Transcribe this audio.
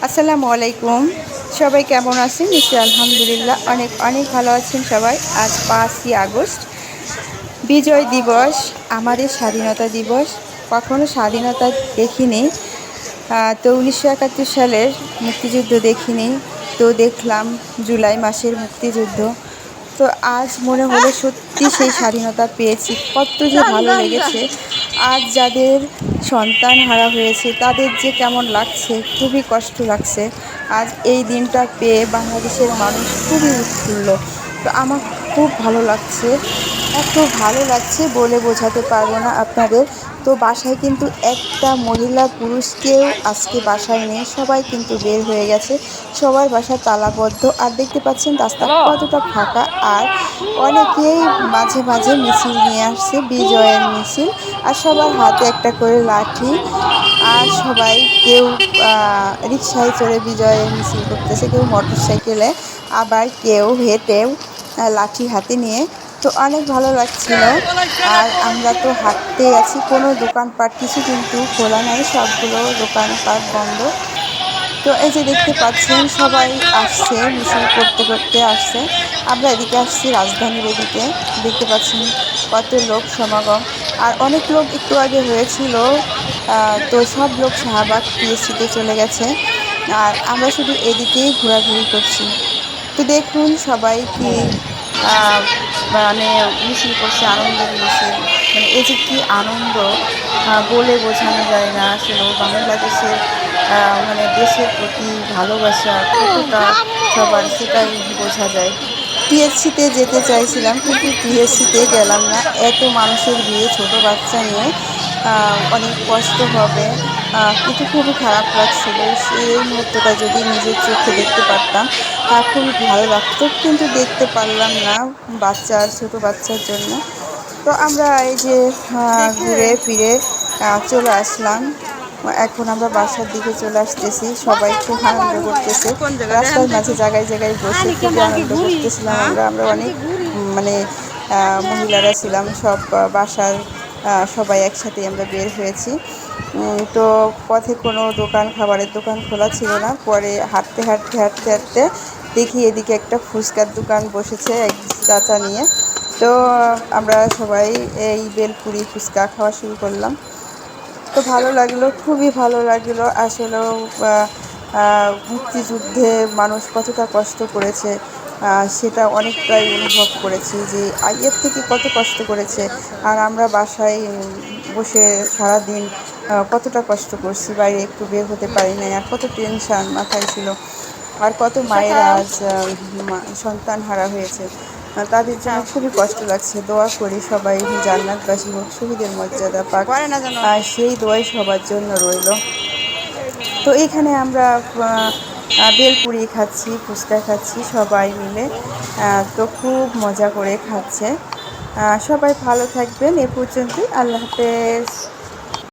আসসালামু আলাইকুম। সবাই কেমন আছেন? নিশ্চয়ই আলহামদুলিল্লাহ অনেক অনেক ভালো আছেন সবাই। আজ 5ই আগস্ট বিজয় দিবস, আমাদের স্বাধীনতা দিবস। কখনো স্বাধীনতা দেখিনি, তো 1971 সালের মুক্তিযুদ্ধ দেখিনি, তো দেখলাম জুলাই মাসের মুক্তিযুদ্ধ। তো আজ মনে হলো সত্যি সেই স্বাধীনতা পেয়েছি, কত যে ভালো লেগেছে। আজ যাদের সন্তান হারা হয়েছে তাদের যে কেমন লাগছে, খুবই কষ্ট লাগছে। আজ এই দিনটা পেয়ে বাংলাদেশের মানুষ খুবই উৎফুল্ল। তো আমার খুব ভালো লাগছে, এত ভালো লাগছে বলে বোঝাতে পারবো না আপনাদের। তো বাসায় কিন্তু একটা মহিলা পুরুষ কেউ আজকে বাসায় নেই, সবাই কিন্তু বের হয়ে গেছে, সবার বাসা তালাবদ্ধ। আর দেখতে পাচ্ছেন রাস্তা কতটা ফাঁকা, আর অনেকেই মাঝে মাঝে মিছিল নিয়ে আসছে, বিজয়ের মিছিল। আর সবার হাতে একটা করে লাঠি, আর সবাই কেউ রিকশায় চড়ে বিজয়ের মিছিল করতেছে, কেউ মোটর সাইকেলে, আবার কেউ হেঁটেও লাঠি হাতে নিয়ে। তো অনেক ভালো লাগছিল। আর আমরা তো হাঁটতে আছি, কোনো দোকানপাট কিছু কিন্তু খোলা নাই, সবগুলো দোকানপাট বন্ধ। তো এই যে দেখতে পাচ্ছেন সবাই আসছে, মিছিল করতে করতে আসছে। আমরা এদিকে আসছি, রাজধানীর এদিকে দেখতে পাচ্ছেন কত লোক সমাগম। আর অনেক লোক একটু আগে হয়েছিল, তো সব লোক শাহবাগ পিএসসিতে চলে গেছে, আর আমরা শুধু এদিকেই ঘোরাঘুরি করছি। তো দেখুন সবাই কি মানে মিছিল করছে, আনন্দের মিছিল। মানে এই যে কী আনন্দ, বলে বোঝানো যায় না আসলে। বাংলাদেশের মানে দেশের প্রতি ভালোবাসা কতটা সবার, সেটাই বোঝা যায়। টিএসসিতে যেতে চাইছিলাম কিন্তু টিএসসিতে গেলাম না, এত মানুষের ভিড়ে ছোট বাচ্চা নিয়ে অনেক কষ্ট হবে, কিন্তু খুবই খারাপ লাগছিল। সেই মুহূর্তটা যদি নিজের চোখে দেখতে পারতাম খুবই ভালো লাগতো, কিন্তু দেখতে পারলাম না ছোট বাচ্চার জন্য। তো আমরা এই যে ঘুরে ফিরে চলে আসলাম। এখন আমরা বাসার দিকে চলে আসতেছি, সবাই খুব আনন্দ করতেছে, রাস্তার মাঝে জায়গায় জায়গায় বসে খুবই আনন্দ করতেছিলাম। আমরা অনেক মানে মহিলারা ছিলাম, সব বাসার সবাই একসাথে আমরা বের হয়েছি। তো পথে কোনো খাবারের দোকান খোলা ছিল না। পরে হাঁটতে হাঁটতে হাঁটতে হাঁটতে দেখি এদিকে একটা ফুচকার দোকান বসেছে এক চাচা নিয়ে। তো আমরা সবাই এই বেলপুরি ফুচকা খাওয়া শুরু করলাম। তো ভালো লাগলো, খুবই ভালো লাগলো আসলেও। মুক্তিযুদ্ধে মানুষ কতটা কষ্ট করেছে সেটা অনেকটাই অনুভব করেছি, যে আগের থেকে কত কষ্ট করেছে। আর আমরা বাসায় বসে সারাদিন কতটা কষ্ট করছি, বাইরে একটু বের হতে পারি নাই, আর কত টেনশান মাথায় ছিল। আর কত মায়েরা আজ সন্তান হারা হয়েছে, তাদের জন্য খুবই কষ্ট লাগছে। দোয়া করি সবাই জান্নাতবাসী হোক, শহীদের মর্যাদা পাক, আর সেই দোয়াই সবার জন্য রইল। তো এখানে আমরা বেলপুরি খাচ্ছি, ফুচকা খাচ্ছি সবাই মিলে। তো খুব মজা করে খাচ্ছে। সবাই ভালো থাকবেন, এ পর্যন্তই, আল্লাহ হাফেজ।